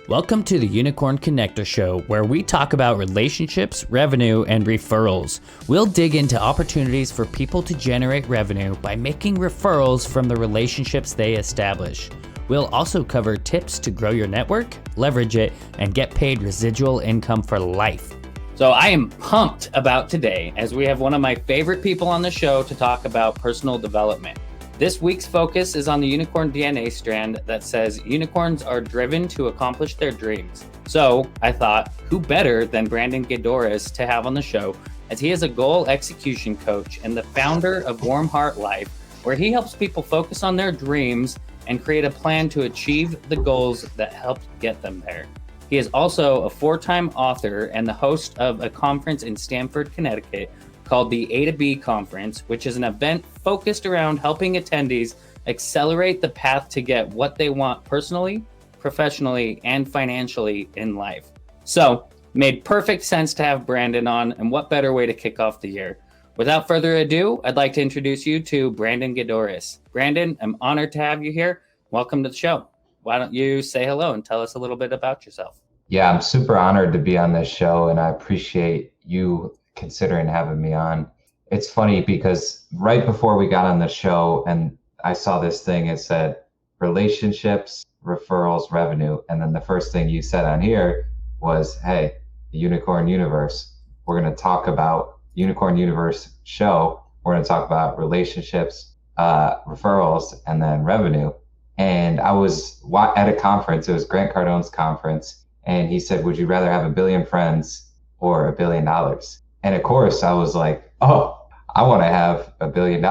Welcome to the Unicorn Connector Show, where we talk about relationships, revenue, and referrals. We'll dig into opportunities for people to generate revenue by making referrals from the relationships they establish. We'll also cover tips to grow your network, leverage it, and get paid residual income for life. So I am pumped about today, as we have one of my favorite people on the show to talk about personal development. This week's focus is on the unicorn DNA strand that says unicorns are driven to accomplish their dreams. So I thought, who better than Brandon Gaydorus to have on the show, as he is a goal execution coach and the founder of Warm Heart Life, where he helps people focus on their dreams and create a plan to achieve the goals that help get them there. He is also a 4-time author and the host of a conference in Stamford, Connecticut, called the A to B Conference, which is an event focused around helping attendees accelerate the path to get what they want personally, professionally, and financially in life. So, made perfect sense to have Brandon on, and what better way to kick off the year. Without further ado, I'd like to introduce you to Brandon Gaydorus. Brandon, I'm honored to have you here. Welcome to the show. Why don't you say hello and tell us a little bit about yourself? Yeah, I'm super honored to be on this show, and I appreciate you considering having me on. It's funny because right before we got on the show and I saw this thing, it said relationships, referrals, revenue. And then the first thing you said on here was, hey, the Unicorn Universe. We're going to talk about Unicorn Universe show. We're going to talk about relationships, referrals, and then revenue. And I was at a conference. It was Grant Cardone's conference. And he said, would you rather have 1 billion friends or $1 billion? And of course, I was like, oh, I want to have $1 billion.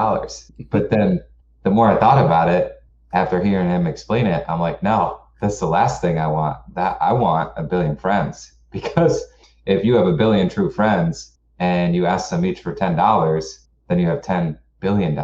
But then the more I thought about it, after hearing him explain it, I'm like, no, that's the last thing I want. That I want 1 billion friends. Because if you have 1 billion true friends and you ask them each for $10, then you have $10 billion.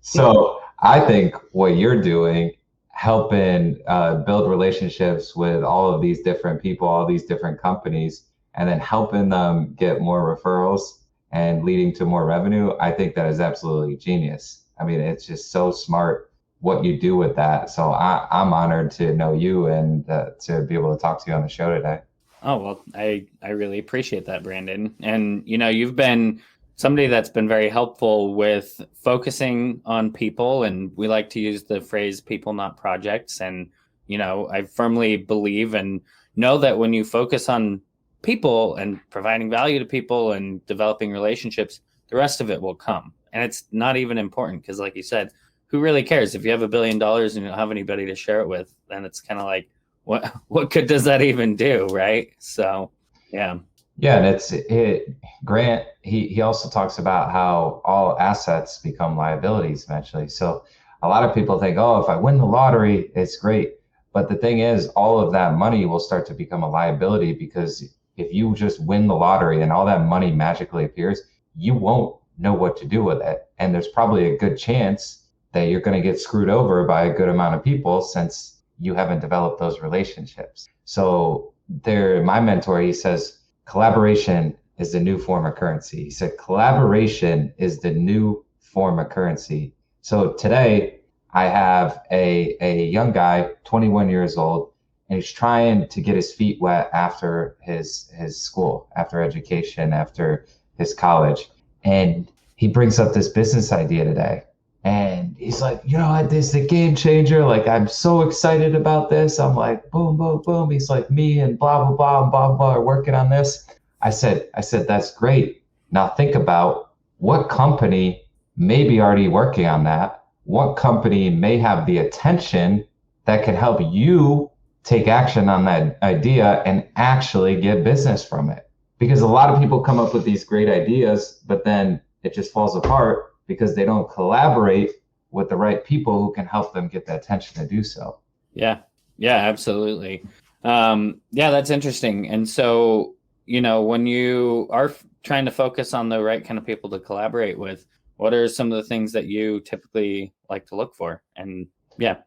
So I think what you're doing, helping build relationships with all of these different people, all these different companies, and then helping them get more referrals and leading to more revenue, I think that is absolutely genius. I mean, it's just so smart what you do with that. So I'm honored to know you and to be able to talk to you on the show today. Oh, well, I really appreciate that, Brandon. And, you know, you've been somebody that's been very helpful with focusing on people. And we like to use the phrase people, not projects. And, you know, I firmly believe and know that when you focus on people and providing value to people and developing relationships, the rest of it will come. And it's not even important because, like you said, who really cares? If you have $1 billion and you don't have anybody to share it with, then it's kind of like, what good does that even do, right? So, yeah. Yeah, and Grant, he also talks about how all assets become liabilities eventually. So a lot of people think, oh, if I win the lottery, it's great. But the thing is, all of that money will start to become a liability because if you just win the lottery and all that money magically appears, you won't know what to do with it. And there's probably a good chance that you're going to get screwed over by a good amount of people since you haven't developed those relationships. So my mentor, he says, collaboration is the new form of currency. He said, collaboration is the new form of currency. So today I have a young guy, 21 years old, and he's trying to get his feet wet after his school, after education, after his college. And he brings up this business idea today. And he's like, you know, this is a game changer. Like, I'm so excited about this. I'm like, boom, boom, boom. He's like, me and blah, blah, blah, and blah, blah, blah are working on this. I said, that's great. Now think about what company may be already working on that. What company may have the attention that can help you take action on that idea and actually get business from it. Because a lot of people come up with these great ideas, but then it just falls apart because they don't collaborate with the right people who can help them get the attention to do so. Yeah, absolutely. That's interesting. And so, you know, when you are trying to focus on the right kind of people to collaborate with, what are some of the things that you typically like to look for? And what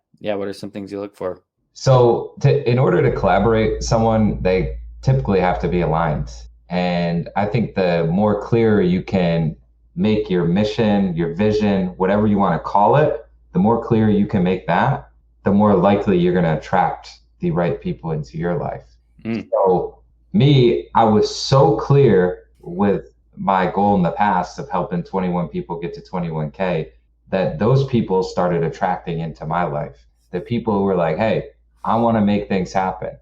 are some things you look for? So in order to collaborate with someone, they typically have to be aligned. And I think the more clear you can make your mission, your vision, whatever you want to call it, the more clear you can make that, the more likely you're going to attract the right people into your life. Mm. So me, I was so clear with my goal in the past of helping 21 people get to 21K that those people started attracting into my life. The people who were like, hey, I want to make things happen.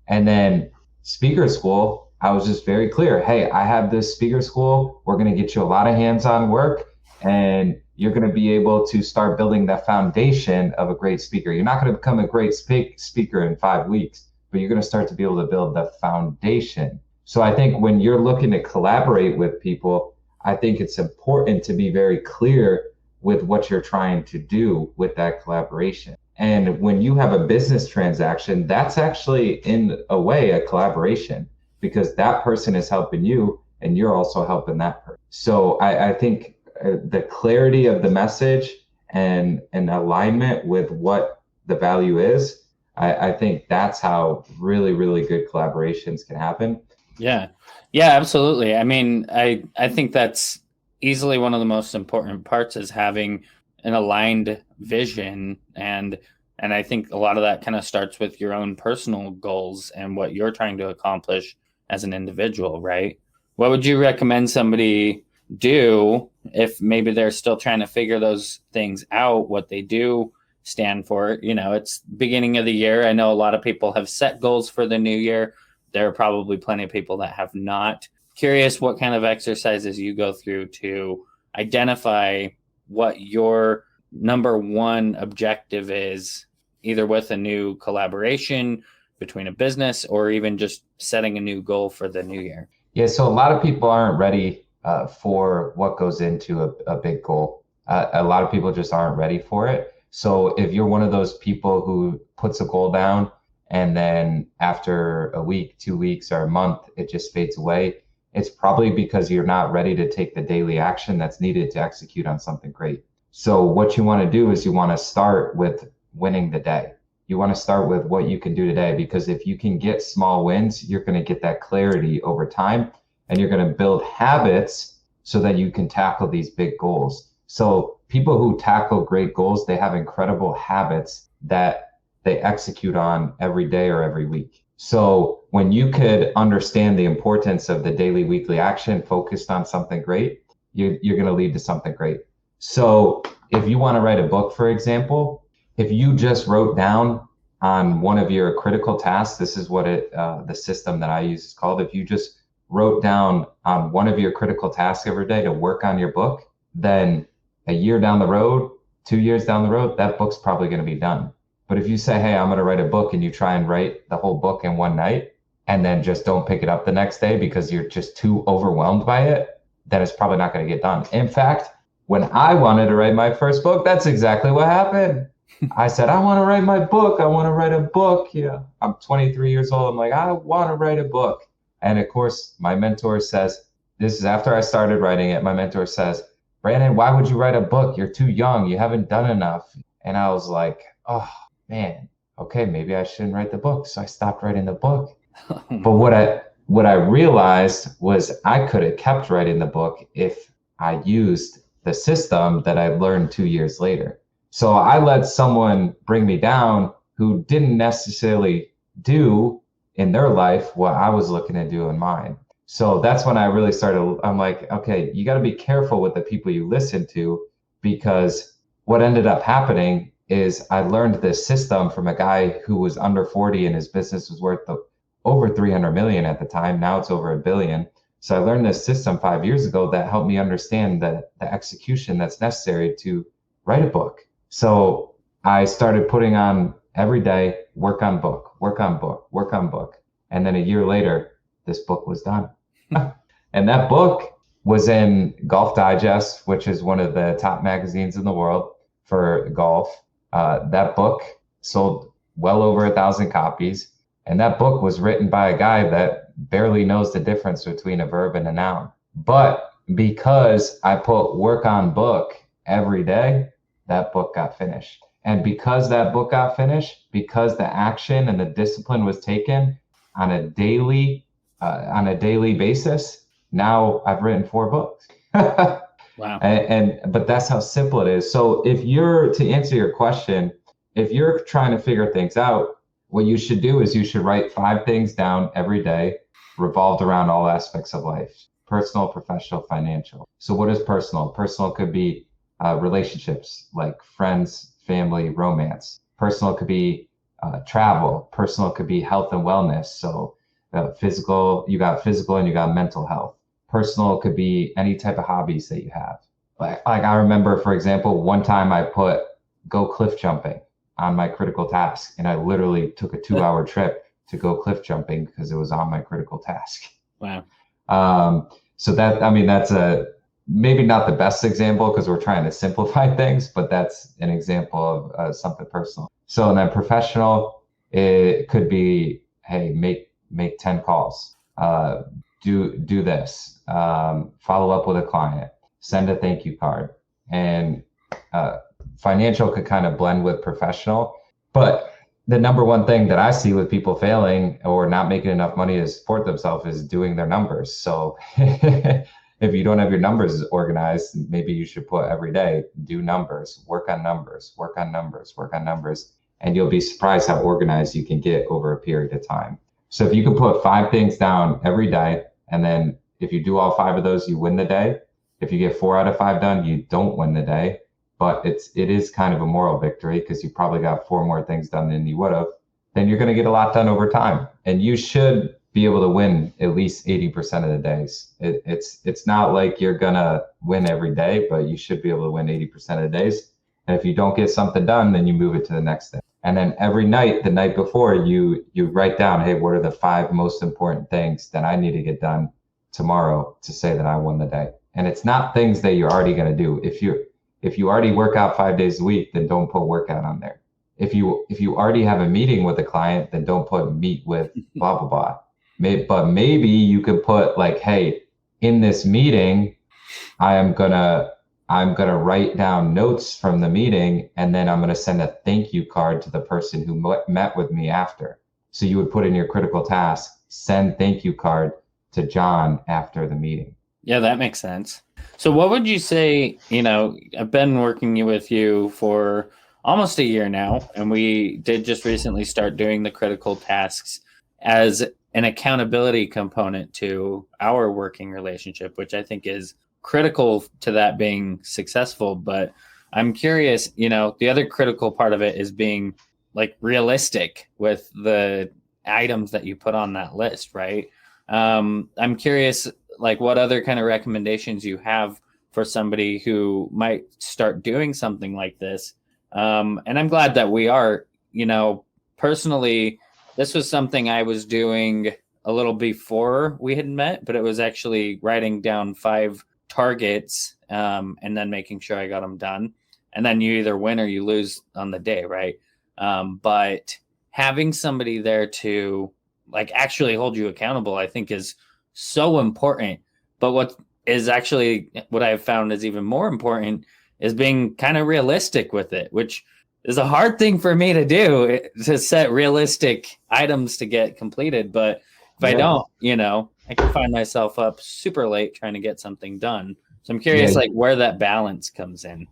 And then speaker school, I was just very clear. Hey, I have this speaker school. We're going to get you a lot of hands-on work, and you're going to be able to start building the foundation of a great speaker. You're not going to become a great speaker in 5 weeks, but you're going to start to be able to build the foundation. So I think when you're looking to collaborate with people, I think it's important to be very clear with what you're trying to do with that collaboration. And when you have a business transaction, that's actually in a way a collaboration, because that person is helping you and you're also helping that person. So I think the clarity of the message and alignment with what the value is, I think that's how really, really good collaborations can happen. Yeah. Yeah, absolutely. I mean, I think that's easily one of the most important parts, is having an aligned vision, and I think a lot of that kind of starts with your own personal goals and what you're trying to accomplish as an individual, right? What would you recommend somebody do if maybe they're still trying to figure those things out, what they do stand for? You know, it's beginning of the year. I know a lot of people have set goals for the new year. There are probably plenty of people that have not. Curious what kind of exercises you go through to identify what your number one objective is, either with a new collaboration between a business or even just setting a new goal for the new year. Yeah, so a lot of people aren't ready for what goes into a big goal. A lot of people just aren't ready for it. So if you're one of those people who puts a goal down and then after a week, 2 weeks, or a month, it just fades away, it's probably because you're not ready to take the daily action that's needed to execute on something great. So what you want to do is you want to start with winning the day. You want to start with what you can do today, because if you can get small wins, you're going to get that clarity over time, and you're going to build habits so that you can tackle these big goals. So people who tackle great goals, they have incredible habits that they execute on every day or every week. So when you could understand the importance of the daily, weekly action focused on something great, you're going to lead to something great. So if you want to write a book, for example, if you just wrote down on one of your critical tasks, this is what the system that I use is called. If you just wrote down on one of your critical tasks every day to work on your book, then a year down the road, 2 years down the road, that book's probably going to be done. But if you say, hey, I'm going to write a book, and you try and write the whole book in one night and then just don't pick it up the next day because you're just too overwhelmed by it, then it's probably not going to get done. In fact, when I wanted to write my first book, that's exactly what happened. I said, I want to write my book. I want to write a book. Yeah, I'm 23 years old. I'm like, I want to write a book. And of course, my mentor says, this is after I started writing it. My mentor says, Brandon, why would you write a book? You're too young. You haven't done enough. And I was like, oh, man, okay, maybe I shouldn't write the book. So I stopped writing the book. But what I realized was I could have kept writing the book if I used the system that I learned 2 years later. So I let someone bring me down who didn't necessarily do in their life what I was looking to do in mine. So that's when I really started, I'm like, okay, you got to be careful with the people you listen to, because what ended up happening is I learned this system from a guy who was under 40 and his business was worth over 300 million at the time. Now it's over $1 billion. So I learned this system 5 years ago that helped me understand the execution that's necessary to write a book. So I started putting on every day, work on book, work on book, work on book. And then a year later, this book was done. And that book was in Golf Digest, which is one of the top magazines in the world for golf. That book sold well over 1,000 copies. And that book was written by a guy that barely knows the difference between a verb and a noun. But because I put work on book every day, that book got finished. And because that book got finished, because the action and the discipline was taken on a daily basis, now I've written 4 books. Wow. But that's how simple it is. So to answer your question, if you're trying to figure things out, what you should do is you should write 5 things down every day revolved around all aspects of life: personal, professional, financial. So what is personal? Personal could be relationships like friends, family, romance. Personal could be travel. Personal could be health and wellness. So physical, you got physical and you got mental health. Personal could be any type of hobbies that you have. Like I remember, for example, one time I put go cliff jumping on my critical task, and I literally took a 2-hour trip to go cliff jumping because it was on my critical task. Wow. So that, I mean, that's maybe not the best example because we're trying to simplify things, but that's an example of something personal. So and then professional, it could be, hey, make 10 calls, do this, follow up with a client, send a thank you card. And financial could kind of blend with professional. But the number one thing that I see with people failing or not making enough money to support themselves is doing their numbers. So if you don't have your numbers organized, maybe you should put every day, do numbers, work on numbers, work on numbers, work on numbers. And you'll be surprised how organized you can get over a period of time. So if you can put 5 things down every day, and then if you do all 5 of those, you win the day. If you get 4 out of 5 done, you don't win the day. But it is kind of a moral victory because you probably got 4 more things done than you would have. Then you're going to get a lot done over time. And you should be able to win at least 80% of the days. It's not like you're going to win every day, but you should be able to win 80% of the days. And if you don't get something done, then you move it to the next day. And then every night, the night before, you write down, hey, what are the 5 most important things that I need to get done tomorrow to say that I won the day? And it's not things that you're already going to do. If you already work out 5 days a week, then don't put workout on there. If you already have a meeting with a client, then don't put meet with blah, blah, blah. But maybe you could put like, hey, in this meeting, I'm gonna write down notes from the meeting, and then I'm gonna send a thank you card to the person who met with me after. So you would put in your critical task, send thank you card to John after the meeting. Yeah, that makes sense. So what would you say, I've been working with you for almost a year now, and we did just recently start doing the critical tasks as an accountability component to our working relationship, which I think is critical to that being successful. But I'm curious, the other critical part of it is being like realistic with the items that you put on that list, right? I'm curious, like what other kind of recommendations you have for somebody who might start doing something like this. And I'm glad that we are, personally, this was something I was doing a little before we had met, but it was actually writing down 5 targets and then making sure I got them done. And then you either win or you lose on the day, right? But having somebody there to like actually hold you accountable, I think is so important. But what I've found is even more important is being kind of realistic with it, which is a hard thing for me to do, to set realistic items to get completed. But if I don't, I can find myself up super late trying to get something done. So I'm curious, like where that balance comes in.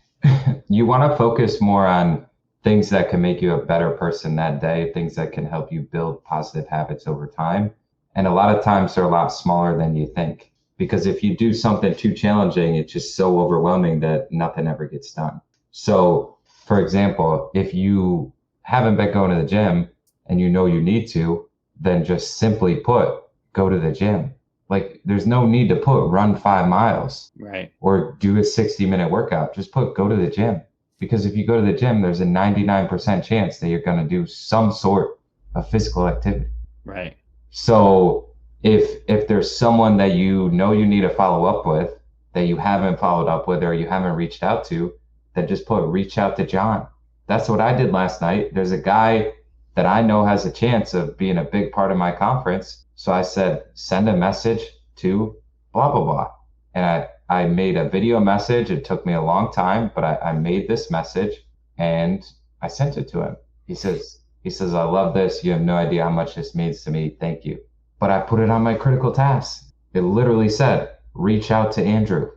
You want to focus more on things that can make you a better person that day, things that can help you build positive habits over time. And a lot of times they're a lot smaller than you think, because if you do something too challenging, it's just so overwhelming that nothing ever gets done. So for example, if you haven't been going to the gym and you know you need to, then just simply put, go to the gym. Like there's no need to put run 5 miles, right? Or do a 60-minute workout. Just put go to the gym. Because if you go to the gym, there's a 99% chance that you're going to do some sort of physical activity. Right. So if there's someone that you need to follow up with that you haven't followed up with or you haven't reached out to, then just put reach out to John. That's what I did last night. There's a guy that I know has a chance of being a big part of my conference. So I said, send a message to blah, blah, blah. And I made a video message. It took me a long time, but I made this message and I sent it to him. He says, I love this. You have no idea how much this means to me. Thank you. But I put it on my critical task. It literally said, reach out to Andrew.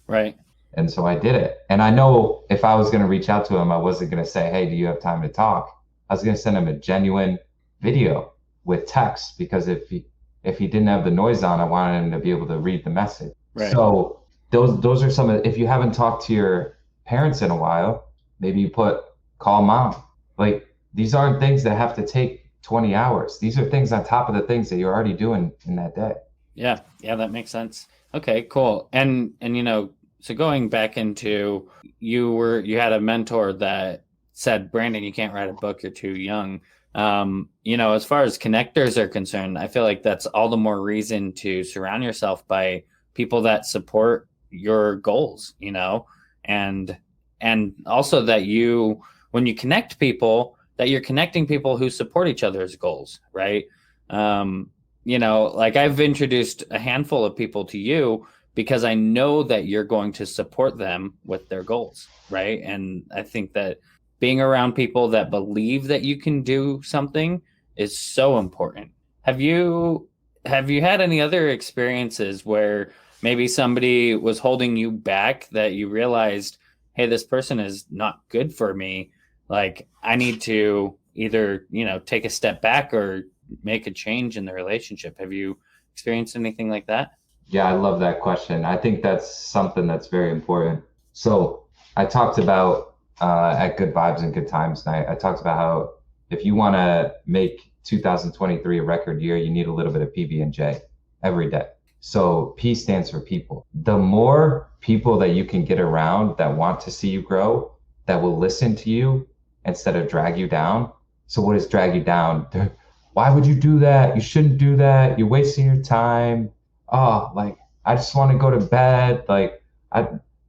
Right. And so I did it. And I know if I was going to reach out to him, I wasn't going to say, hey, do you have time to talk? I was going to send him a genuine video with text, because if he didn't have the noise on, I wanted him to be able to read the message. Right. So those are some of, if you haven't talked to your parents in a while, maybe you call mom. Like, these aren't things that have to take 20 hours. These are things on top of the things that you're already doing in that day. Yeah, that makes sense. Okay, cool. And so going back into, you had a mentor that said, Brandon, you can't write a book, you're too young. As far as connectors are concerned, I feel like that's all the more reason to surround yourself by people that support your goals, and also that when you connect people, that you're connecting people who support each other's goals, right? Like I've introduced a handful of people to you because I know that you're going to support them with their goals, right? And I think that being around people that believe that you can do something is so important. Have you had any other experiences where maybe somebody was holding you back that you realized, hey, this person is not good for me? Like, I need to either, take a step back or make a change in the relationship. Have you experienced anything like that? Yeah, I love that question. I think that's something that's very important. So I talked about at Good Vibes and Good Times night, I talked about how if you want to make 2023 a record year, you need a little bit of PB&J every day. So P stands for people. The more people that you can get around that want to see you grow, that will listen to you instead of drag you down. So what is drag you down? Why would you do that? You shouldn't do that. You're wasting your time. Oh, like, I just want to go to bed. Like, I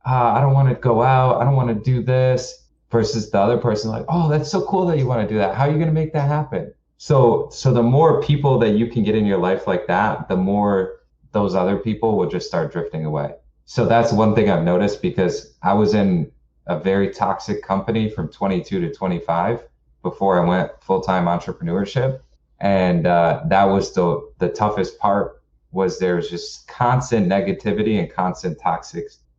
don't want to go out. I don't want to do this. Versus the other person, like, oh, that's so cool that you want to do that. How are you going to make that happen? So the more people that you can get in your life like that, the more those other people will just start drifting away. So that's one thing I've noticed, because I was in a very toxic company from 22 to 25 before I went full-time entrepreneurship. And that was the toughest part, was there's just constant negativity and constant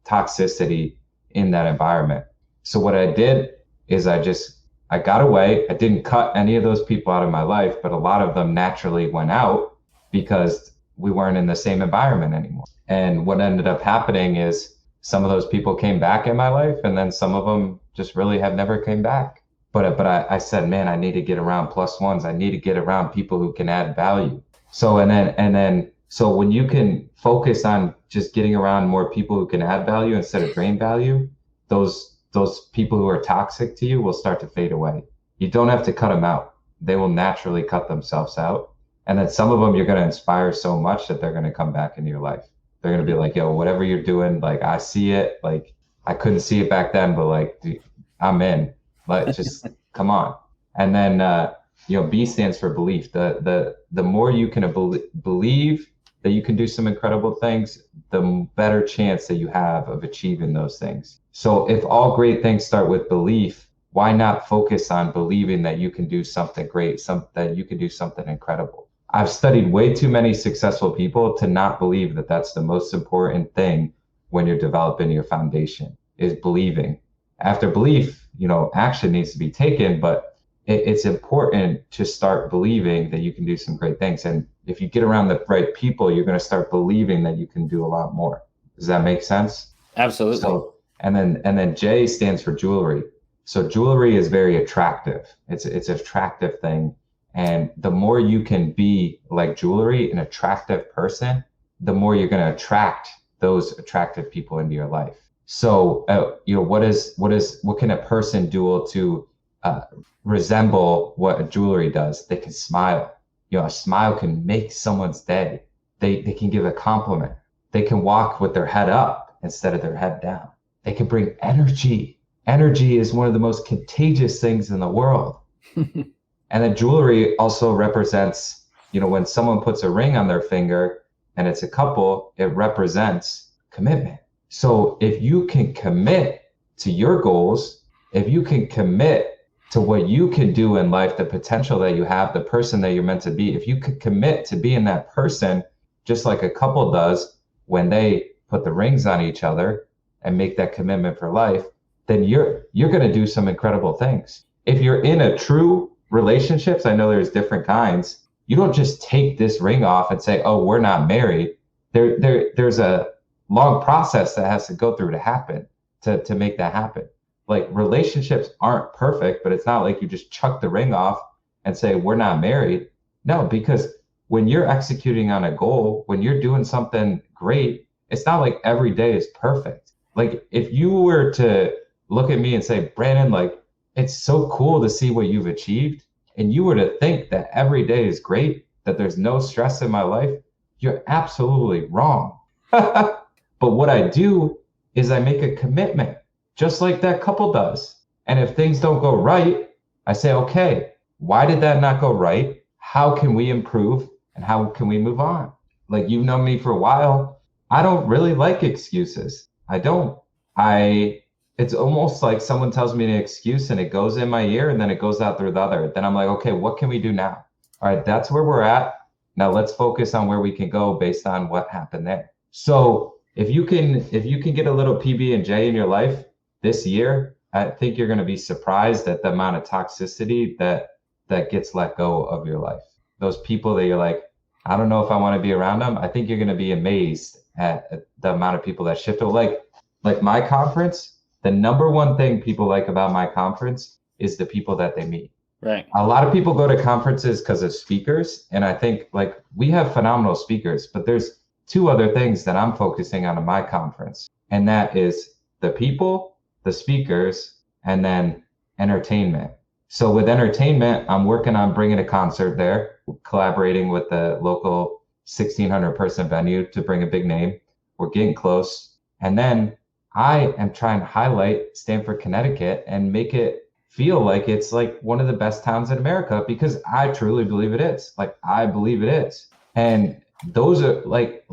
toxicity in that environment. So what I did is I got away. I didn't cut any of those people out of my life, but a lot of them naturally went out because we weren't in the same environment anymore. And what ended up happening is some of those people came back in my life, and then some of them just really have never came back. But I said, man, I need to get around plus ones. I need to get around people who can add value. So so when you can focus on just getting around more people who can add value instead of drain value, those people who are toxic to you will start to fade away. You don't have to cut them out. They will naturally cut themselves out. And then some of them you're going to inspire so much that they're going to come back into your life. They're going to be like, yo, whatever you're doing, like, I see it. Like, I couldn't see it back then, but like, dude, I'm in. Like, just come on. And then, B stands for belief. The more you can believe that you can do some incredible things, the better chance that you have of achieving those things. So if all great things start with belief, why not focus on believing that you can do something great, that you can do something incredible? I've studied way too many successful people to not believe that that's the most important thing when you're developing your foundation, is believing. After belief, action needs to be taken, but it's important to start believing that you can do some great things. And if you get around the right people, you're going to start believing that you can do a lot more. Does that make sense? Absolutely. So, and then J stands for jewelry. So jewelry is very attractive. It's an attractive thing. And the more you can be like jewelry, an attractive person, the more you're going to attract those attractive people into your life. So, what can a person do to resemble what a jewelry does? They can smile. A smile can make someone's day. They can give a compliment. They can walk with their head up instead of their head down. They can bring energy. Energy is one of the most contagious things in the world. And then jewelry also represents, when someone puts a ring on their finger and it's a couple, it represents commitment. So if you can commit to your goals, if you can commit to what you can do in life, the potential that you have, the person that you're meant to be, if you could commit to being that person, just like a couple does when they put the rings on each other and make that commitment for life, then you're going to do some incredible things. If you're in a true relationships, I know there's different kinds. You don't just take this ring off and say, oh, we're not married. There's a long process that has to go through to happen to make that happen. Like relationships aren't perfect, but it's not like you just chuck the ring off and say, we're not married. No, because when you're executing on a goal, when you're doing something great, it's not like every day is perfect. Like if you were to look at me and say, Brandon, like it's so cool to see what you've achieved, and you were to think that every day is great, that there's no stress in my life, you're absolutely wrong. But what I do is I make a commitment, just like that couple does. And if things don't go right, I say, okay, why did that not go right? How can we improve? And how can we move on? Like you've known me for a while. I don't really like excuses. I don't. It's almost like someone tells me an excuse and it goes in my ear and then it goes out through the other. Then I'm like, okay, what can we do now? All right, that's where we're at. Now let's focus on where we can go based on what happened there. So if you can get a little PB and J in your life this year, I think you're going to be surprised at the amount of toxicity that gets let go of your life. Those people that you're like, I don't know if I want to be around them. I think you're going to be amazed at the amount of people that shift. Like my conference, the number one thing people like about my conference is the people that they meet. Right. A lot of people go to conferences because of speakers. And I think like we have phenomenal speakers, but there's two other things that I'm focusing on in my conference. And that is the people, the speakers, and then entertainment. So with entertainment, I'm working on bringing a concert there, collaborating with the local 1,600 person venue to bring a big name. We're getting close. And then I am trying to highlight Stamford, Connecticut and make it feel like it's like one of the best towns in America, because I truly believe it is. Like I believe it is. And those are like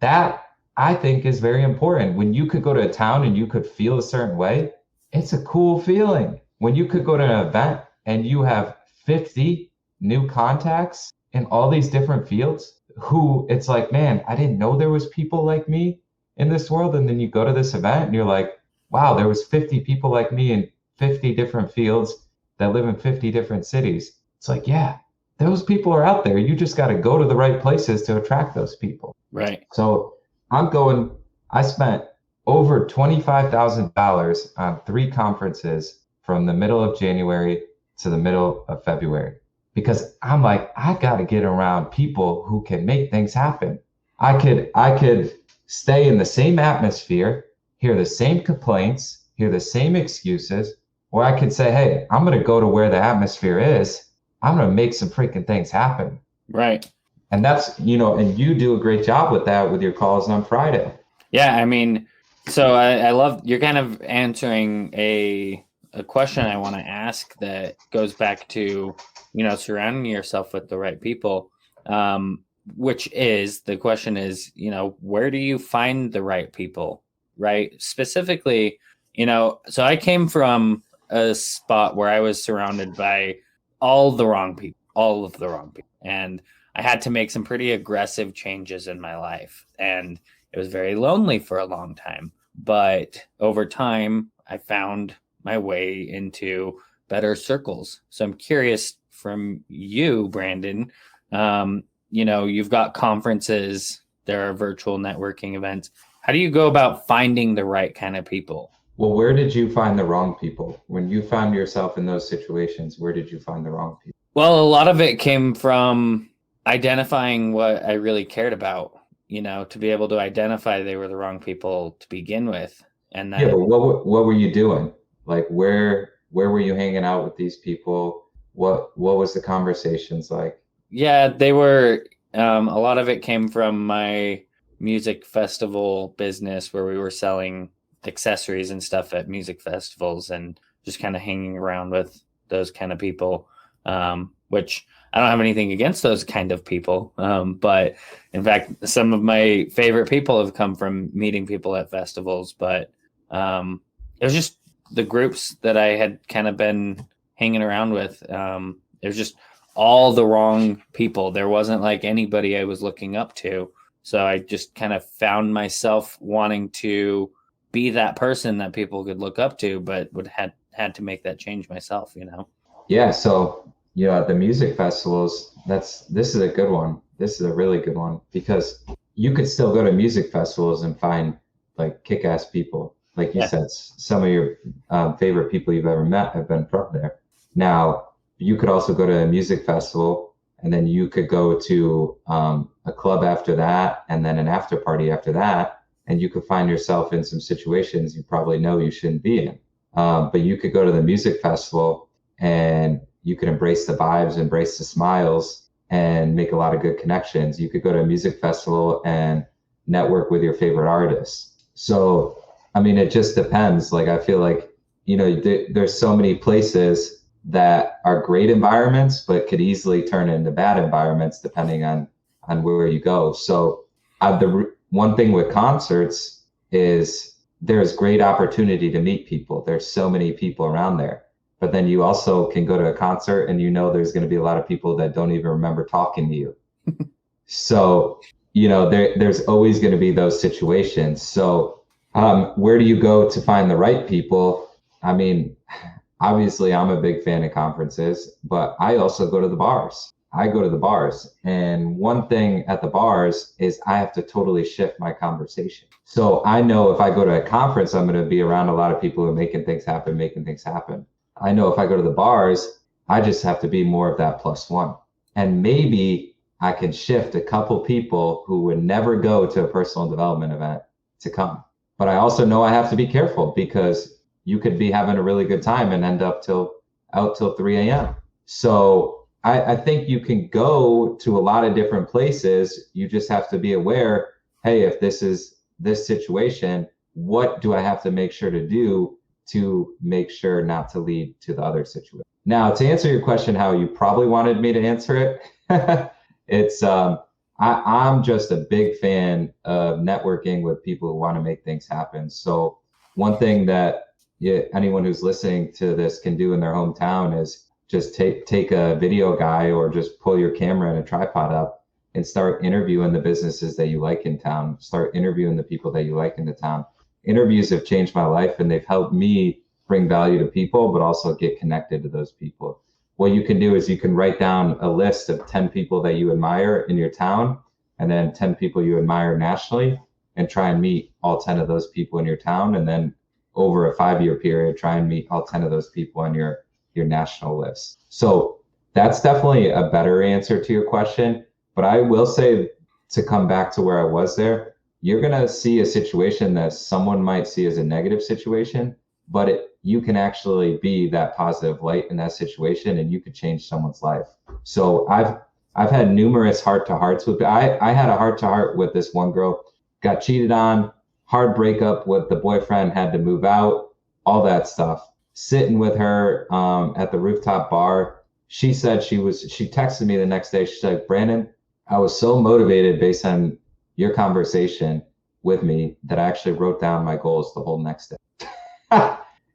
that I think is very important. When you could go to a town and you could feel a certain way, it's a cool feeling. When you could go to an event and you have 50 new contacts in all these different fields who it's like, man, I didn't know there was people like me in this world. And then you go to this event and you're like, wow, there was 50 people like me in 50 different fields that live in 50 different cities. It's like, yeah, those people are out there. You just got to go to the right places to attract those people. Right. So I spent over $25,000 on 3 conferences from the middle of January to the middle of February, because I'm like, I got to get around people who can make things happen. I could stay in the same atmosphere, hear the same complaints, hear the same excuses, or I could say, hey, I'm going to go to where the atmosphere is. I'm going to make some freaking things happen. Right. And that's, and you do a great job with that with your calls on Friday. Yeah. I mean, so I love you're kind of answering a question I want to ask that goes back to, surrounding yourself with the right people. Which is the question is, where do you find the right people, right? Specifically, so I came from a spot where I was surrounded by all of the wrong people. And I had to make some pretty aggressive changes in my life. And it was very lonely for a long time. But over time, I found my way into better circles. So I'm curious from you, Brandon, you've got conferences, there are virtual networking events. How do you go about finding the right kind of people? Well, where did you find the wrong people? When you found yourself in those situations, where did you find the wrong people? Well, a lot of it came from identifying what I really cared about, to be able to identify they were the wrong people to begin with. And then, yeah, but what were you doing? Like where were you hanging out with these people? What was the conversations like? Yeah, they were, a lot of it came from my music festival business where we were selling accessories and stuff at music festivals and just kind of hanging around with those kind of people, which I don't have anything against those kind of people. But in fact, some of my favorite people have come from meeting people at festivals, but it was just the groups that I had kind of been hanging around with. It was just all the wrong people. There wasn't like anybody I was looking up to. So I just kind of found myself wanting to be that person that people could look up to, but had to make that change myself, Yeah. So the music festivals, this is a good one. This is a really good one because you could still go to music festivals and find like kick-ass people. Like you Yeah. said, some of your favorite people you've ever met have been from there. Now, you could also go to a music festival and then you could go to a club after that and then an after party after that. And you could find yourself in some situations you probably know you shouldn't be in. But you could go to the music festival and you can embrace the vibes, embrace the smiles, and make a lot of good connections. You could go to a music festival and network with your favorite artists. So, I mean, it just depends. Like, I feel like, there's so many places that are great environments, but could easily turn into bad environments depending on where you go. So, one thing with concerts is there's great opportunity to meet people. There's so many people around there. But then you also can go to a concert and there's going to be a lot of people that don't even remember talking to you. So, there's always going to be those situations. So, where do you go to find the right people? I mean, obviously, I'm a big fan of conferences, but I also go to the bars. I go to the bars. And one thing at the bars is I have to totally shift my conversation. So I know if I go to a conference, I'm going to be around a lot of people who are making things happen, making things happen. I know if I go to the bars, I just have to be more of that plus one. And maybe I can shift a couple people who would never go to a personal development event to come. But I also know I have to be careful because you could be having a really good time and end up out till 3 a.m. So I think you can go to a lot of different places. You just have to be aware, hey, if this is this situation, what do I have to make sure to do to make sure not to lead to the other situation? Now, to answer your question, how you probably wanted me to answer it, it's I'm just a big fan of networking with people who want to make things happen. So one thing that anyone who's listening to this can do in their hometown is just take a video guy or just pull your camera and a tripod up and start interviewing the businesses that you like in town. Start interviewing the people that you like in the town. Interviews have changed my life and they've helped me bring value to people, but also get connected to those people. What you can do is you can write down a list of 10 people that you admire in your town and then 10 people you admire nationally and try and meet all 10 of those people in your town. And then over a 5-year period, try and meet all 10 of those people on your national list. So that's definitely a better answer to your question. But I will say, to come back to where I was there, you're going to see a situation that someone might see as a negative situation, but you can actually be that positive light in that situation and you could change someone's life. So I've had numerous heart-to-hearts with, I had a heart-to-heart with this one girl, got cheated on, hard breakup with the boyfriend, had to move out, all that stuff. Sitting with her at the rooftop bar, she said she texted me the next day. She's like, Brandon, I was so motivated based on your conversation with me that I actually wrote down my goals the whole next day.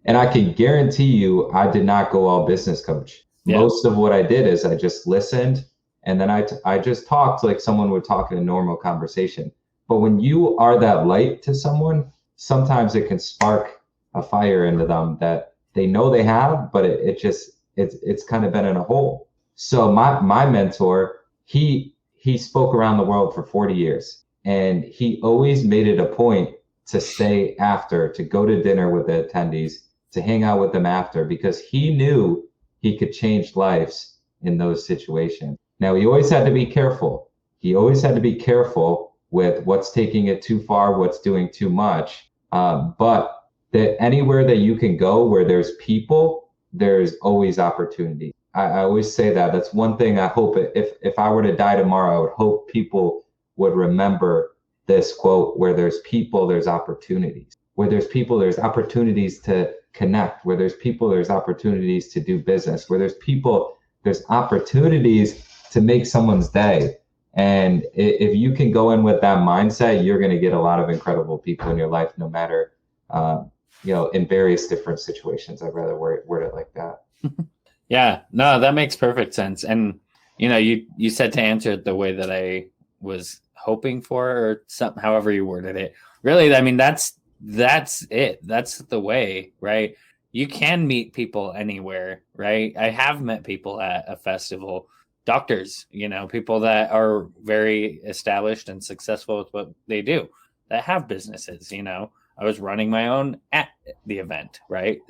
And I can guarantee you, I did not go all business coach. Yeah. Most of what I did is I just listened and then I just talked like someone would talk in a normal conversation. But when you are that light to someone, sometimes it can spark a fire into them that they know they have, but it's kind of been in a hole. So my mentor, he spoke around the world for 40 years and he always made it a point to stay after, to go to dinner with the attendees, to hang out with them after, because he knew he could change lives in those situations. Now, he always had to be careful. He always had to be careful with what's taking it too far, what's doing too much. But that anywhere that you can go where there's people, there's always opportunity. I always say that. That's one thing I hope, if I were to die tomorrow, I would hope people would remember this quote: where there's people, there's opportunities. Where there's people, there's opportunities to connect. Where there's people, there's opportunities to do business. Where there's people, there's opportunities to make someone's day. And if you can go in with that mindset, you're going to get a lot of incredible people in your life, no matter, in various different situations. I'd rather word it like that. Yeah, no, that makes perfect sense. And, you said to answer it the way that I was hoping for, or something, however you worded it. Really, I mean, that's it. That's the way, right? you can meet people anywhere, right? I have met people at a festival, doctors, people that are very established and successful with what they do, that have businesses. I was running my own at the event, right?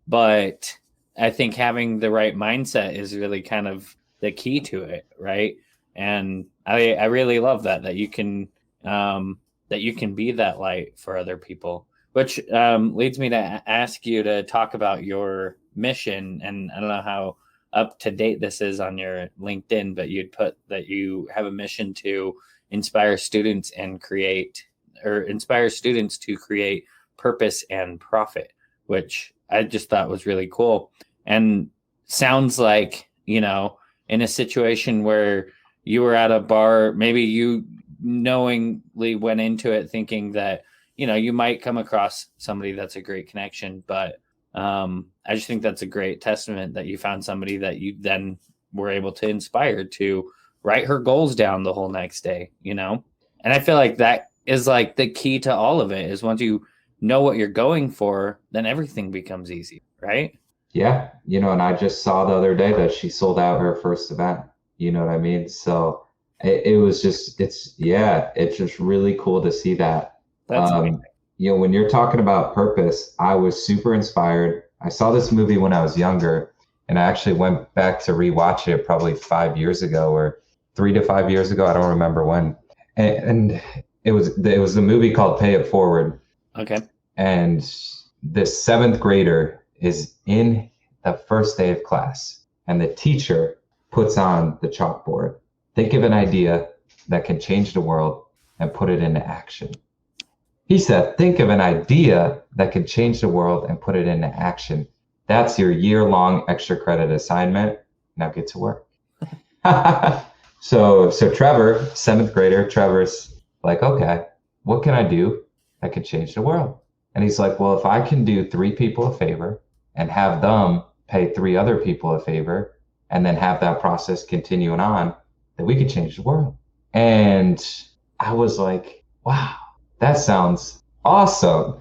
But I think having the right mindset is really kind of the key to it, right? And I really love that you can be that light for other people, which leads me to ask you to talk about your mission. And I don't know how up to date this is on your LinkedIn, but you'd put that you have a mission to inspire students and inspire students to create purpose and profit, which I just thought was really cool. And sounds like, in a situation where you were at a bar, maybe you knowingly went into it thinking that, you might come across somebody that's a great connection. But I just think that's a great testament that you found somebody that you then were able to inspire to write her goals down the whole next day, And I feel like that is like the key to all of it, is once you know what you're going for, then everything becomes easy, right? Yeah, and I just saw the other day that she sold out her first event. You know what I mean? So it was just, it's just really cool to see that. That's amazing. When you're talking about purpose, I was super inspired. I saw this movie when I was younger, and I actually went back to rewatch it probably 5 years ago, or 3 to 5 years ago. I don't remember when. And it was the movie called Pay It Forward. Okay. And this seventh grader is in the first day of class, and the teacher puts on the chalkboard, think of an idea that can change the world and put it into action. He said, think of an idea that can change the world and put it into action. That's your year-long extra credit assignment. Now get to work. So Trevor, seventh grader, Trevor's like, okay, what can I do that could change the world? And he's like, well, if I can do 3 people a favor and have them pay 3 other people a favor, and then have that process continuing on, then we could change the world. And I was like, wow, that sounds awesome.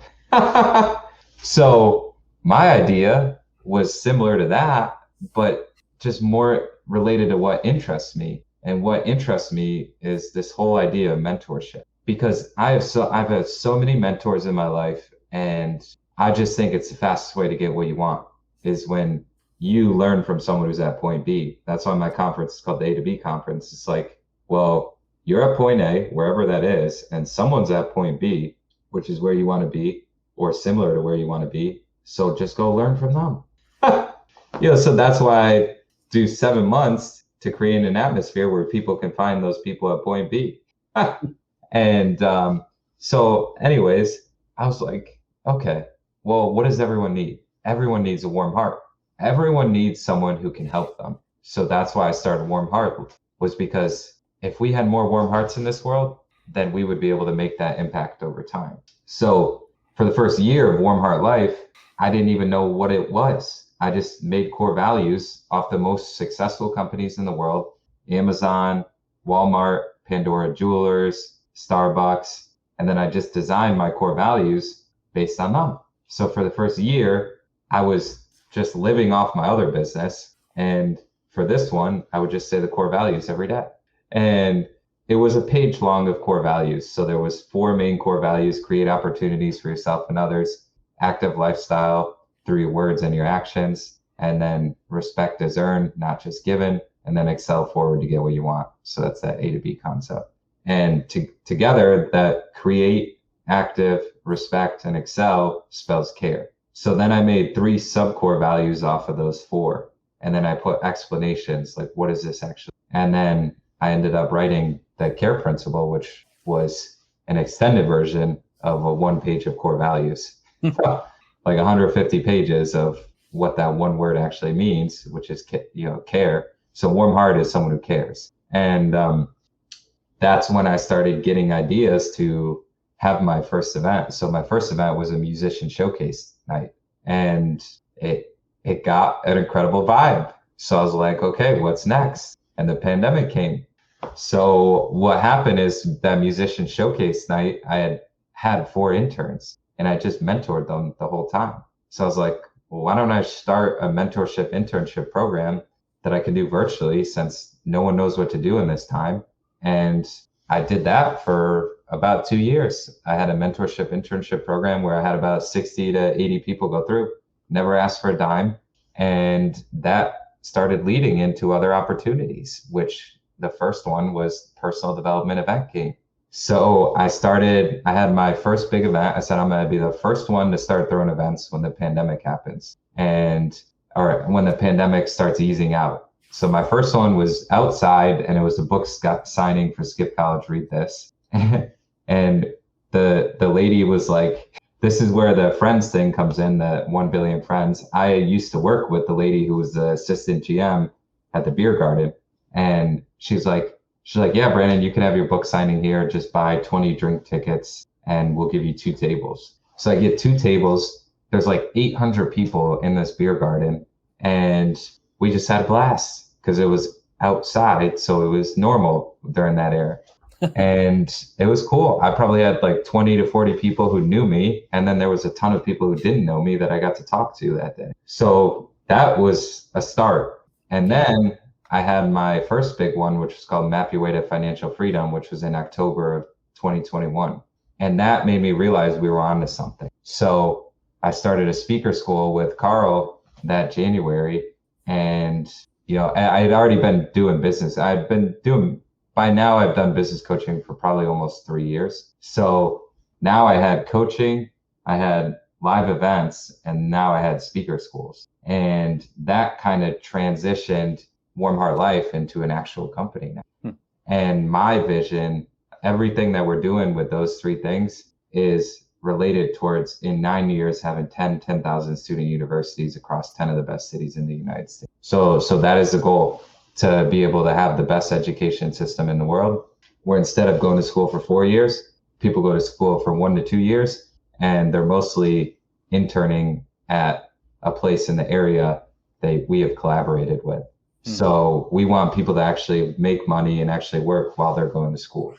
So my idea was similar to that, but just more related to what interests me. And what interests me is this whole idea of mentorship, because I've had so many mentors in my life, and I just think it's the fastest way to get what you want is when you learn from someone who's at point B. That's why my conference is called the A to B conference. It's like, well, you're at point A, wherever that is, and someone's at point B, which is where you want to be, or similar to where you want to be. So just go learn from them. So that's why I do 7 months to create an atmosphere where people can find those people at point B. And so anyways, I was like, okay, well, what does everyone need? Everyone needs a warm heart. Everyone needs someone who can help them. So that's why I started Warm Heart, was because if we had more warm hearts in this world, then we would be able to make that impact over time. So for the first year of Warm Heart Life, I didn't even know what it was. I just made core values off the most successful companies in the world: Amazon, Walmart, Pandora Jewelers, Starbucks. And then I just designed my core values based on them. So for the first year, I was just living off my other business. And for this one, I would just say the core values every day. And it was a page long of core values. So there was 4 main core values: create opportunities for yourself and others, active lifestyle through your words and your actions, and then respect is earned, not just given, and then excel forward to get what you want. So that's that A to B concept. And together, that create, active, respect, and excel spells care. So then I made 3 sub-core values off of those 4. And then I put explanations, like, what is this actually? And then I ended up writing the care principle, which was an extended version of a 1 page of core values. Like 150 pages of what that one word actually means, which is, care. So warm heart is someone who cares. And that's when I started getting ideas to have my first event. So my first event was a musician showcase night, and it got an incredible vibe. So I was like, okay, what's next? And the pandemic came. So what happened is that musician showcase night, I had 4 interns, and I just mentored them the whole time. So I was like, well, why don't I start a mentorship internship program that I can do virtually since no one knows what to do in this time? And I did that for about 2 years. I had a mentorship internship program where I had about 60 to 80 people go through, never asked for a dime. And that started leading into other opportunities, which the first one was personal development event game. So I had my first big event. I said, I'm going to be the first one to start throwing events when the pandemic happens or when the pandemic starts easing out. So my first one was outside and it was a book signing for Skip College, Read This. And the lady was like, this is where the friends thing comes in, the 1 billion friends. I used to work with the lady who was the assistant GM at the beer garden. And she's like, yeah, Brandon, you can have your book signing here. Just buy 20 drink tickets and we'll give you 2 tables. So I get 2 tables. There's like 800 people in this beer garden. And we just had a blast because it was outside. So it was normal during that era. And it was cool. I probably had like 20 to 40 people who knew me. And then there was a ton of people who didn't know me that I got to talk to that day. So that was a start. And then I had my first big one, which was called Map Your Way to Financial Freedom, which was in October of 2021. And that made me realize we were onto something. So I started a speaker school with Carl that January. And, I had already been doing business. By now I've done business coaching for probably almost 3 years. So now I had coaching, I had live events, and now I had speaker schools. And that kind of transitioned Warm Heart Life into an actual company now. And my vision, everything that we're doing with those 3 things is related towards in 9 years having 10,000 student universities across 10 of the best cities in the United States. So that is the goal, to be able to have the best education system in the world, where instead of going to school for 4 years, people go to school for 1 to 2 years, and they're mostly interning at a place in the area that we have collaborated with. So we want people to actually make money and actually work while they're going to school.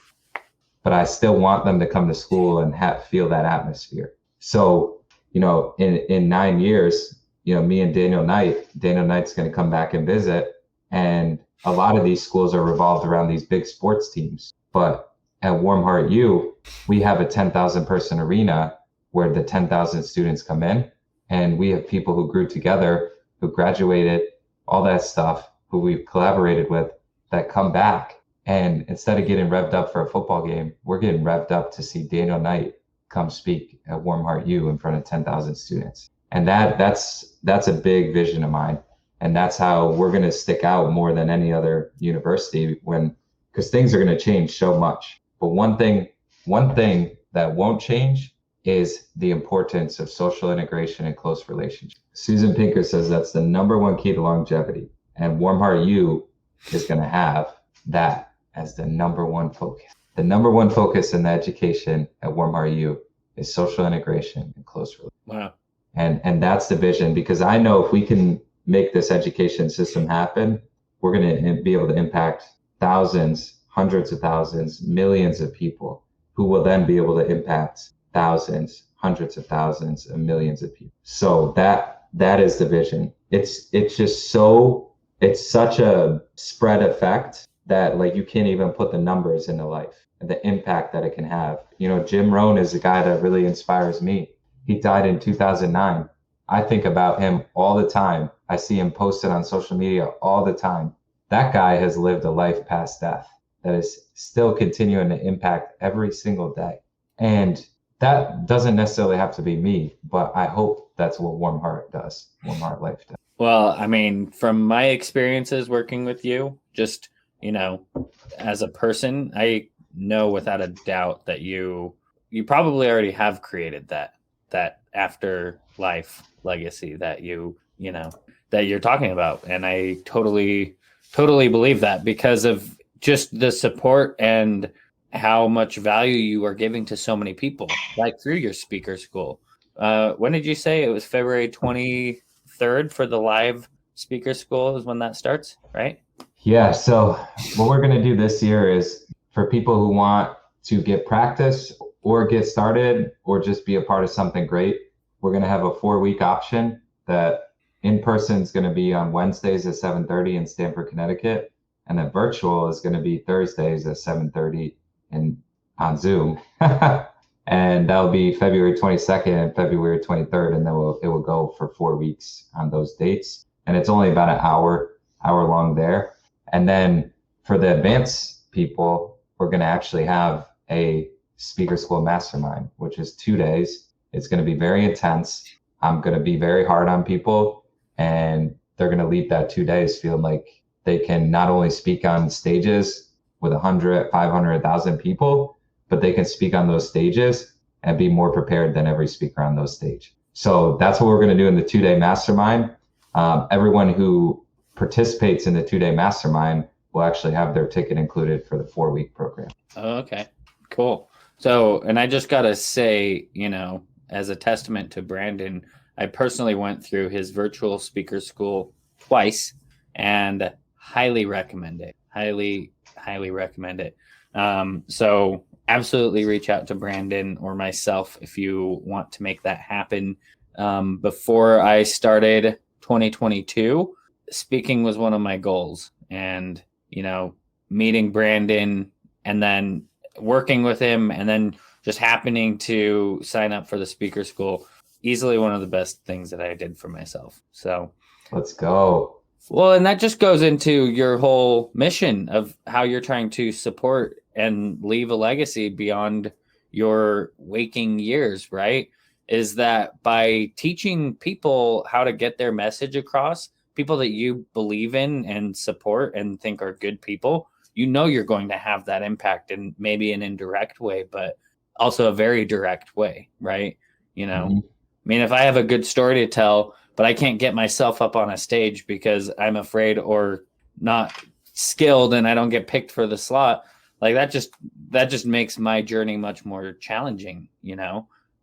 But I still want them to come to school and feel that atmosphere. So, in 9 years, me and Daniel Knight's going to come back and visit. And a lot of these schools are revolved around these big sports teams. But at Warm Heart U, we have a 10,000 person arena where the 10,000 students come in. And we have people who grew together, who graduated, all that stuff, who we've collaborated with, that come back. And instead of getting revved up for a football game, we're getting revved up to see Daniel Knight come speak at Warm Heart U in front of 10,000 students. And that's a big vision of mine. And that's how we're going to stick out more than any other university, because things are going to change so much. But one thing that won't change is the importance of social integration and close relationships. Susan Pinker says that's the number 1 key to longevity. And Warm Heart U is going to have that as the number 1 focus. The number 1 focus in the education at Warm Heart U is social integration and close relationships. Wow. And that's the vision, because I know if we can make this education system happen, we're going to be able to impact thousands, hundreds of thousands, millions of people, who will then be able to impact thousands, hundreds of thousands, and millions of people. So that is the vision. It's such a spread effect that like you can't even put the numbers into life and the impact that it can have. Jim Rohn is a guy that really inspires me. He died in 2009. I think about him all the time. I see him posted on social media all the time. That guy has lived a life past death that is still continuing to impact every single day. And that doesn't necessarily have to be me, but I hope that's what Warm Heart does, Warm Heart Life does. Well, I mean, from my experiences working with you, just, as a person, I know without a doubt that you probably already have created that afterlife legacy that that you're talking about. And I totally believe that, because of just the support and how much value you are giving to so many people, like through your speaker school. When did you say it was? February 23rd for the live speaker school is when that starts, right? Yeah. So what we're going to do this year is for people who want to get practice or get started or just be a part of something great, we're going to have a 4-week option that in person is going to be on Wednesdays at 7:30 in Stamford, Connecticut, and then virtual is going to be Thursdays at 7:30 and on Zoom. And that'll be February 22nd and February 23rd, and then it will go for 4 weeks on those dates. And it's only about an hour long there. And then for the advanced people, we're going to actually have a speaker school mastermind, which is 2 days. It's going to be very intense. I'm going to be very hard on people, and they're going to leave that 2 days feeling like they can not only speak on stages with 100, 500, 1,000 people, but they can speak on those stages and be more prepared than every speaker on those stage. So that's what we're going to do in the 2-day mastermind. Everyone who participates in the 2-day mastermind will actually have their ticket included for the 4-week program. Oh, okay, cool. So, and I just got to say, as a testament to Brandon, I personally went through his virtual speaker school twice and highly recommend it. Highly recommend it. So absolutely reach out to Brandon or myself if you want to make that happen. Before I started 2022, speaking was one of my goals, and, meeting Brandon and then working with him and then just happening to sign up for the speaker school, easily one of the best things that I did for myself. So let's go. Well, and that just goes into your whole mission of how you're trying to support and leave a legacy beyond your waking years, right? Is that by teaching people how to get their message across, people that you believe in and support and think are good people, you're going to have that impact in maybe an indirect way, but also a very direct way, right? I mean, if I have a good story to tell, but I can't get myself up on a stage because I'm afraid or not skilled and I don't get picked for the slot, like that just makes my journey much more challenging,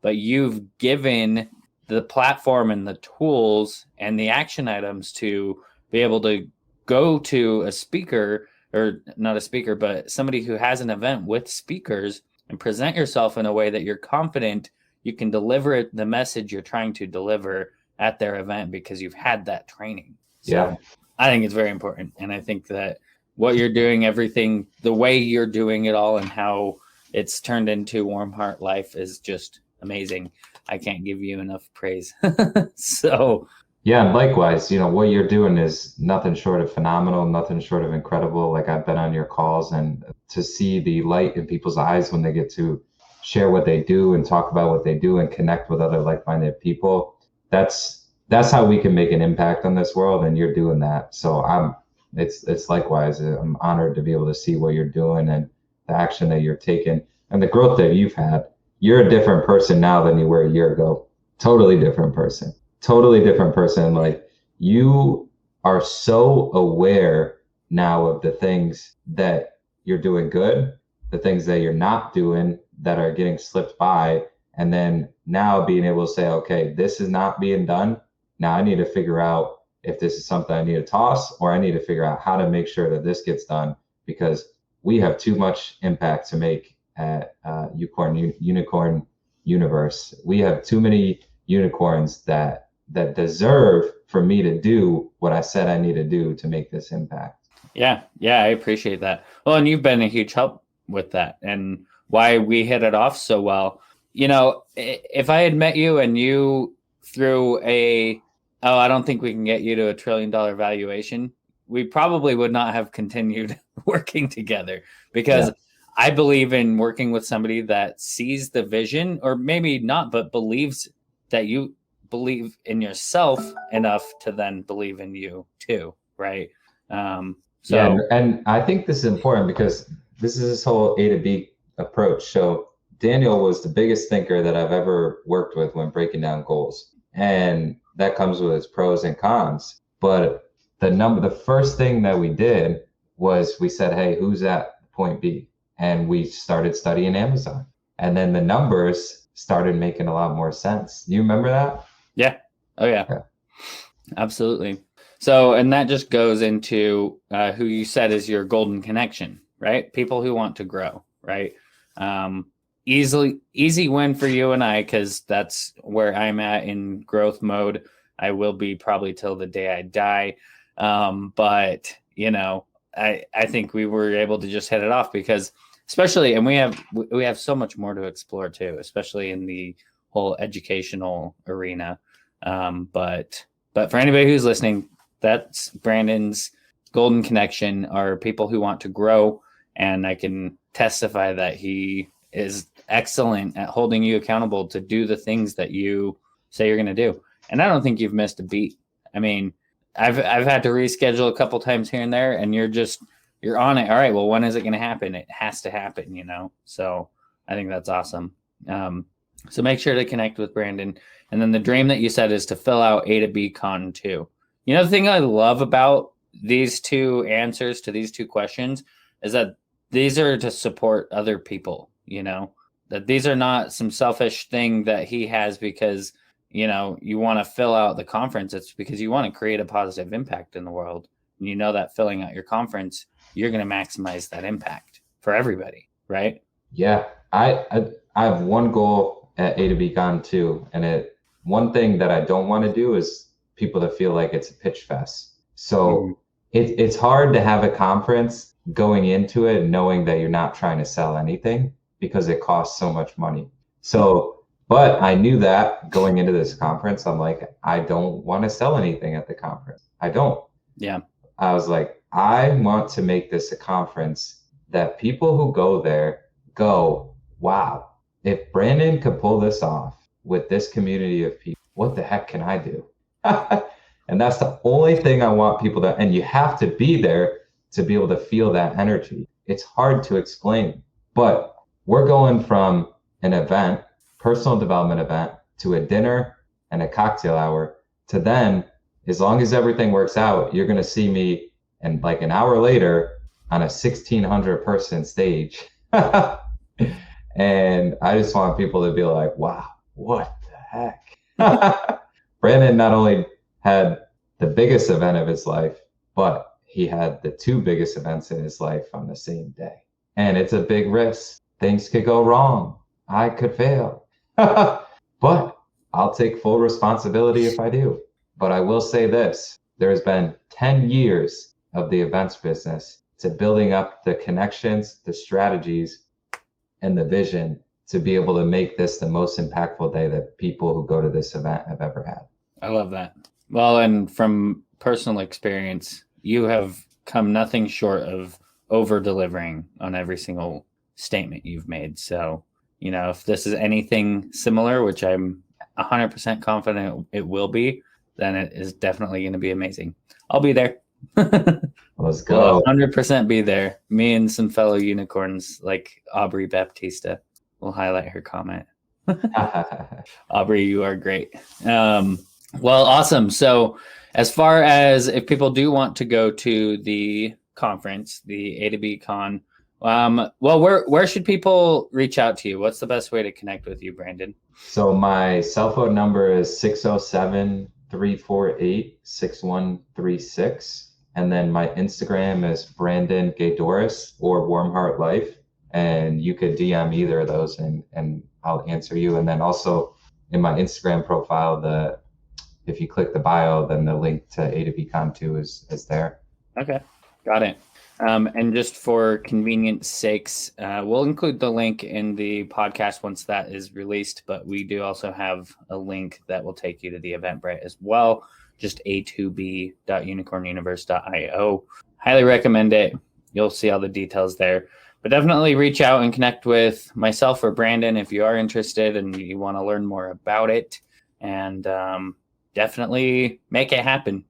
But you've given the platform and the tools and the action items to be able to go to a speaker, or not a speaker, but somebody who has an event with speakers, and present yourself in a way that you're confident you can deliver the message you're trying to deliver at their event because you've had that training. So yeah. I think it's very important. And I think that what you're doing, everything, the way you're doing it all and how it's turned into Warm Heart Life is just amazing. I can't give you enough praise. So yeah, and likewise, what you're doing is nothing short of phenomenal, nothing short of incredible. Like, I've been on your calls, and to see the light in people's eyes when they get to share what they do and talk about what they do and connect with other like-minded people, that's how we can make an impact on this world, and you're doing that. So it's likewise, I'm honored to be able to see what you're doing and the action that you're taking and the growth that you've had. You're a different person now than you were a year ago. Totally different person. Like, you are so aware now of the things that you're doing good, the things that you're not doing that are getting slipped by. And then now being able to say, okay, this is not being done. Now I need to figure out if this is something I need to toss, or I need to figure out how to make sure that this gets done, because we have too much impact to make at Unicorn Universe. We have too many unicorns that deserve for me to do what I said I need to do to make this impact. Yeah, I appreciate that. Well, and you've been a huge help with that, and why we hit it off so well. If I had met you and you threw I don't think we can get you to $1 trillion valuation, we probably would not have continued working together, because I believe in working with somebody that sees the vision, or maybe not, but believes that you believe in yourself enough to then believe in you too, right? And I think this is important, because this is this whole A to B approach. So Daniel was the biggest thinker that I've ever worked with when breaking down goals, and that comes with its pros and cons. But the first thing that we did was we said, hey, who's at point B? And we started studying Amazon, and then the numbers started making a lot more sense. Do you remember that? Yeah. Oh yeah. Absolutely. So, and that just goes into who you said is your golden connection, right? People who want to grow, right? Easy win for you and I, because that's where I'm at in growth mode. I will be probably till the day I die. But I think we were able to just hit it off because especially, and we have so much more to explore too, especially in the whole educational arena. But for anybody who's listening, that's Brandon's golden connection are people who want to grow. And I can testify that he is excellent at holding you accountable to do the things that you say you're going to do. And I don't think you've missed a beat. I mean, I've had to reschedule a couple times here and there, and you're on it. All right, well, when is it going to happen? It has to happen, So I think that's awesome. So make sure to connect with Brandon. And then the dream that you said is to fill out A to B Con 2. The thing I love about these two answers to these two questions is that these are to support other people, that these are not some selfish thing that he has because you want to fill out the conference. It's because you want to create a positive impact in the world. And that filling out your conference, you're going to maximize that impact for everybody, right? Yeah, I have one goal at A to B Con 2, and one thing that I don't want to do is people to feel like it's a pitch fest. So it's hard to have a conference going into it knowing that you're not trying to sell anything because it costs so much money. But I knew that going into this conference, I'm like, I don't want to sell anything at the conference. I don't. Yeah. I was like, I want to make this a conference that people who go there go, wow, if Brandon could pull this off with this community of people, what the heck can I do? And that's the only thing I want people to, and you have to be there to be able to feel that energy. It's hard to explain, but we're going from an event, personal development event, to a dinner and a cocktail hour, to then, as long as everything works out, you're going to see me and like an hour later on a 1,600 person stage. And I just want people to be like, wow, what the heck? Brandon not only had the biggest event of his life, but he had the two biggest events in his life on the same day. And it's a big risk. Things could go wrong. I could fail. But I'll take full responsibility if I do. But I will say this, there's been 10 years of the events business to building up the connections, the strategies, and the vision to be able to make this the most impactful day that people who go to this event have ever had. I love that. Well, and from personal experience, you have come nothing short of over-delivering on every single statement you've made. So, if this is anything similar, which I'm 100% confident it will be, then it is definitely going to be amazing. I'll be there. Let's go. I'll 100% be there. Me and some fellow unicorns like Aubrey Baptista will highlight her comment. Aubrey, you are great. Well, awesome. So as far as if people do want to go to the conference, the A to B Con, where should people reach out to you? What's the best way to connect with you, Brandon? So my cell phone number is 607-348-6136. And then my Instagram is Brandon Gaydorus or Warm Heart Life. And you could DM either of those and I'll answer you. And then also in my Instagram profile, if you click the bio, then the link to A to B Con 2 is there. Okay, got it. And just for convenience sakes, we'll include the link in the podcast once that is released, but we do also have a link that will take you to the Eventbrite as well. Just a2b.unicornuniverse.io. Highly recommend it. You'll see all the details there. But definitely reach out and connect with myself or Brandon if you are interested and you want to learn more about it. And definitely make it happen.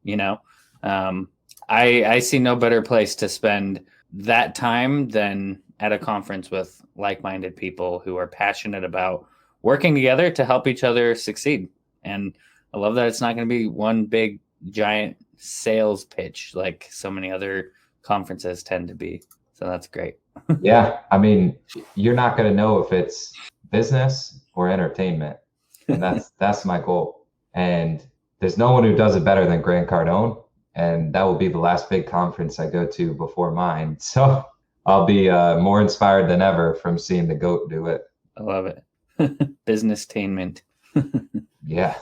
I see no better place to spend that time than at a conference with like-minded people who are passionate about working together to help each other succeed. And I love that it's not going to be one big giant sales pitch like so many other conferences tend to be. So that's great. Yeah. I mean, you're not going to know if it's business or entertainment. And that's my goal. And there's no one who does it better than Grant Cardone. And that will be the last big conference I go to before mine. So I'll be more inspired than ever from seeing the GOAT do it. I love it. Business-tainment. Yeah.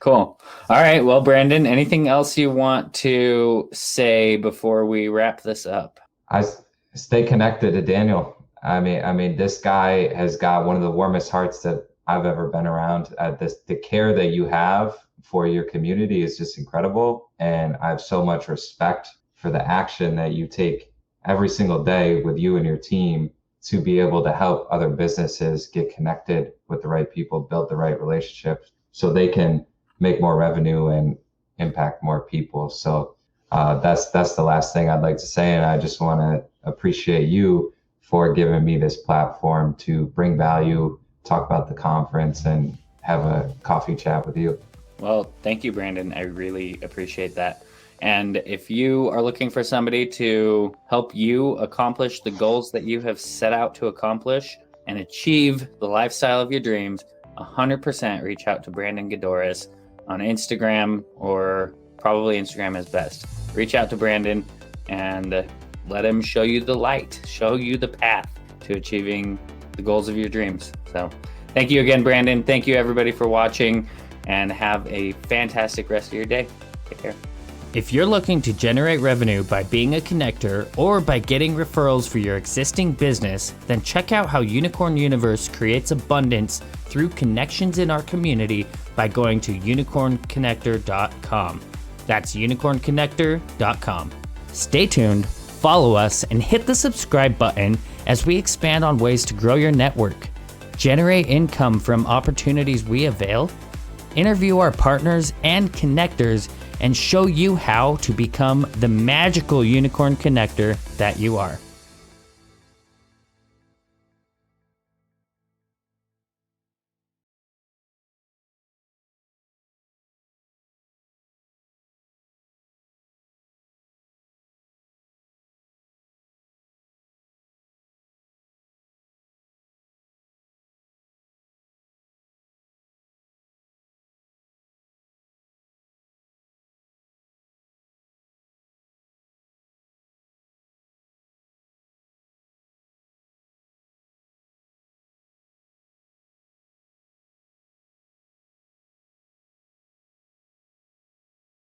Cool. All right. Well, Brandon, anything else you want to say before we wrap this up? Stay connected to Daniel. I mean, this guy has got one of the warmest hearts that I've ever been around. The care that you have for your community is just incredible, and I have so much respect for the action that you take every single day with you and your team to be able to help other businesses get connected with the right people, build the right relationships, so they can make more revenue and impact more people. So that's the last thing I'd like to say, and I just want to appreciate you for giving me this platform to bring value, talk about the conference, and have a coffee chat with you. Well, thank you, Brandon. I really appreciate that. And if you are looking for somebody to help you accomplish the goals that you have set out to accomplish and achieve the lifestyle of your dreams, 100% reach out to Brandon Gaydorus on Instagram, or probably Instagram is best. Reach out to Brandon and let him show you the light, show you the path to achieving the goals of your dreams. So thank you again, Brandon. Thank you, everybody, for watching, and have a fantastic rest of your day. Take care. If you're looking to generate revenue by being a connector or by getting referrals for your existing business, then check out how Unicorn Universe creates abundance through connections in our community by going to unicornconnector.com. That's unicornconnector.com. Stay tuned, follow us, and hit the subscribe button as we expand on ways to grow your network, generate income from opportunities we avail, interview our partners and connectors, and show you how to become the magical unicorn connector that you are.